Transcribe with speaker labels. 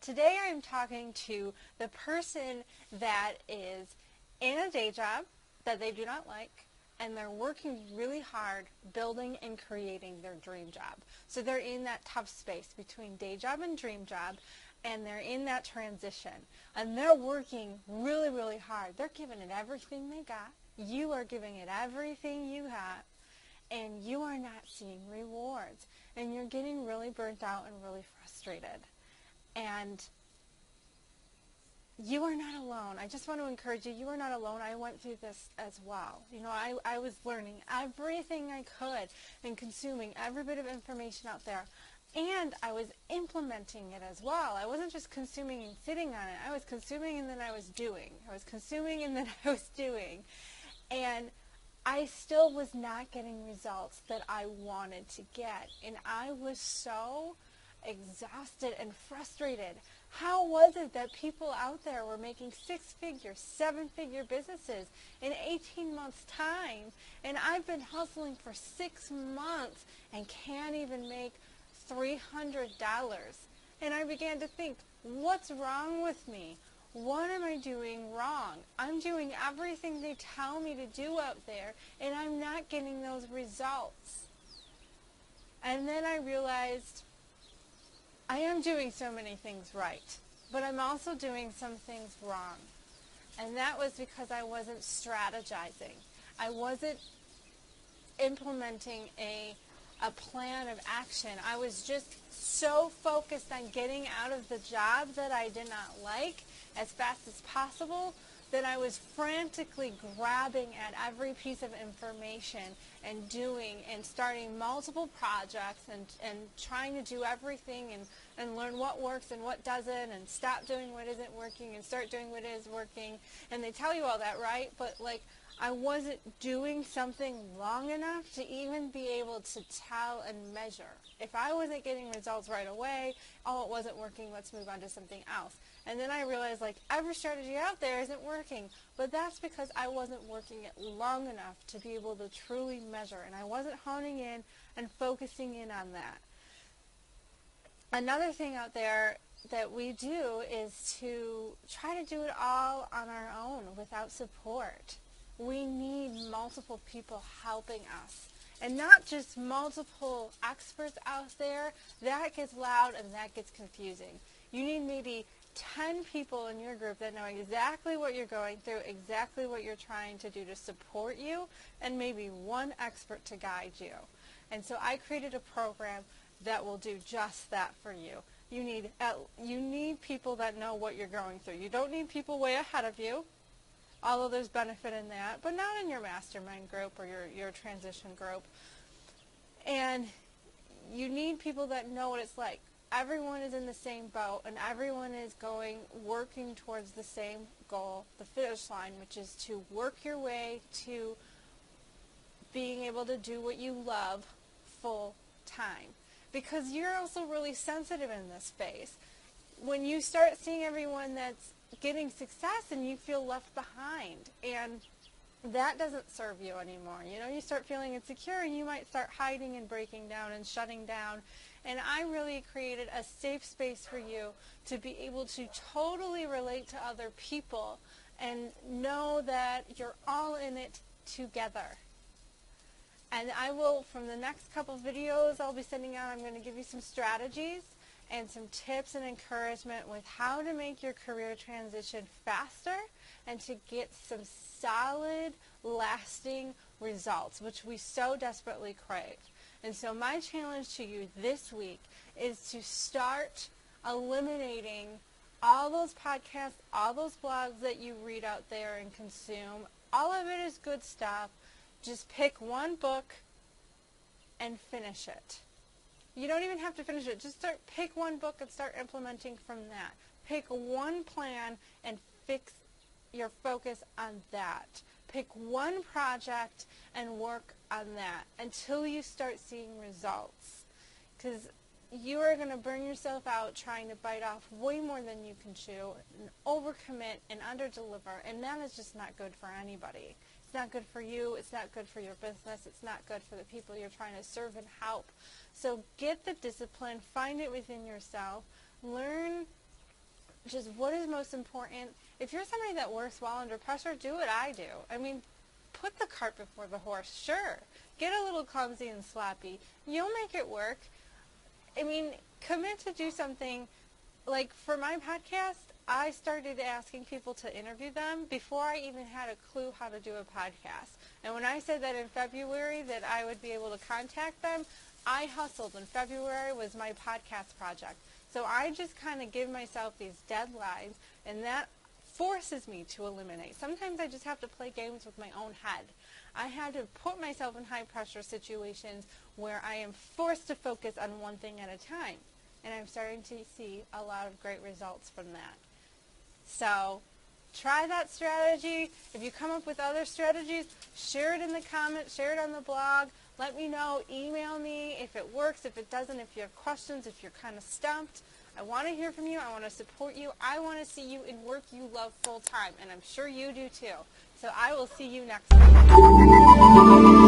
Speaker 1: Today I'm talking to the person that is in a day job that they do not like, and they're working really hard building and creating their dream job. So they're in that tough space between day job and dream job, and they're in that transition. And they're working really, really hard. They're giving it everything they got. You are giving it everything you have, and you are not seeing rewards. And you're getting really burnt out and really frustrated. And you are not alone. I just want to encourage you, you are not alone. I went through this as well. You know, I was learning everything I could and consuming every bit of information out there. And I was implementing it as well. I wasn't just consuming and sitting on it. I was consuming and then I was doing. I was consuming and then I was doing. And I still was not getting results that I wanted to get. And I was so exhausted and frustrated. How was it that people out there were making 6-figure, 7-figure businesses in 18 months' time, and I've been hustling for 6 months and can't even make $300? And I began to think, what's wrong with me? What am I doing wrong? I'm doing everything they tell me to do out there, and I'm not getting those results. And then I realized I am doing so many things right, but I'm also doing some things wrong. And that was because I wasn't strategizing. I wasn't implementing a plan of action. I was just so focused on getting out of the job that I did not like as fast as possible that I was frantically grabbing at every piece of information and doing and starting multiple projects and trying to do everything and learn what works and what doesn't and stop doing what isn't working and start doing what is working. And they tell you all that, right? But like, I wasn't doing something long enough to even be able to tell and measure. If I wasn't getting results right away, oh, it wasn't working, let's move on to something else. And then I realized, like, every strategy out there isn't working. But that's because I wasn't working it long enough to be able to truly measure. And I wasn't honing in and focusing in on that. Another thing out there that we do is to try to do it all on our own without support. We need multiple people helping us. And not just multiple experts out there. That gets loud and that gets confusing. You need maybe 10 people in your group that know exactly what you're going through, exactly what you're trying to do to support you, and maybe one expert to guide you. And so I created a program that will do just that for you. You need people that know what you're going through. You don't need people way ahead of you, although there's benefit in that, but not in your mastermind group or your transition group. And you need people that know what it's like. Everyone is in the same boat, and everyone is working towards the same goal, the finish line, which is to work your way to being able to do what you love full time. Because you're also really sensitive in this space. When you start seeing everyone that's getting success and you feel left behind, and that doesn't serve you anymore. You know, you start feeling insecure and you might start hiding and breaking down and shutting down. And I really created a safe space for you to be able to totally relate to other people and know that you're all in it together. And I will, from the next couple videos I'll be sending out, I'm going to give you some strategies and some tips and encouragement with how to make your career transition faster and to get some solid, lasting results, which we so desperately crave. And so my challenge to you this week is to start eliminating all those podcasts, all those blogs that you read out there and consume. All of it is good stuff. Just pick one book and finish it. You don't even have to finish it. Just pick one book and start implementing from that. Pick one plan and fix your focus on that. Pick one project and work on that until you start seeing results. Because you are going to burn yourself out trying to bite off way more than you can chew and overcommit and underdeliver, and that is just not good for anybody. It's not good for you. It's not good for your business. It's not good for the people you're trying to serve and help. So get the discipline. Find it within yourself. Learn just what is most important. If you're somebody that works well under pressure, do what I do. I mean, put the cart before the horse, sure. Get a little clumsy and sloppy. You'll make it work. I mean, commit to do something. Like for my podcast, I started asking people to interview them before I even had a clue how to do a podcast. And when I said that in February that I would be able to contact them, I hustled. And February was my podcast project. So I just kind of give myself these deadlines, and that forces me to eliminate. Sometimes I just have to play games with my own head. I had to put myself in high-pressure situations where I am forced to focus on one thing at a time. And I'm starting to see a lot of great results from that. So try that strategy. If you come up with other strategies, share it in the comments, share it on the blog. Let me know. Email me if it works, if it doesn't, if you have questions, if you're kind of stumped. I want to hear from you. I want to support you. I want to see you in work you love full time, and I'm sure you do too. So I will see you next time.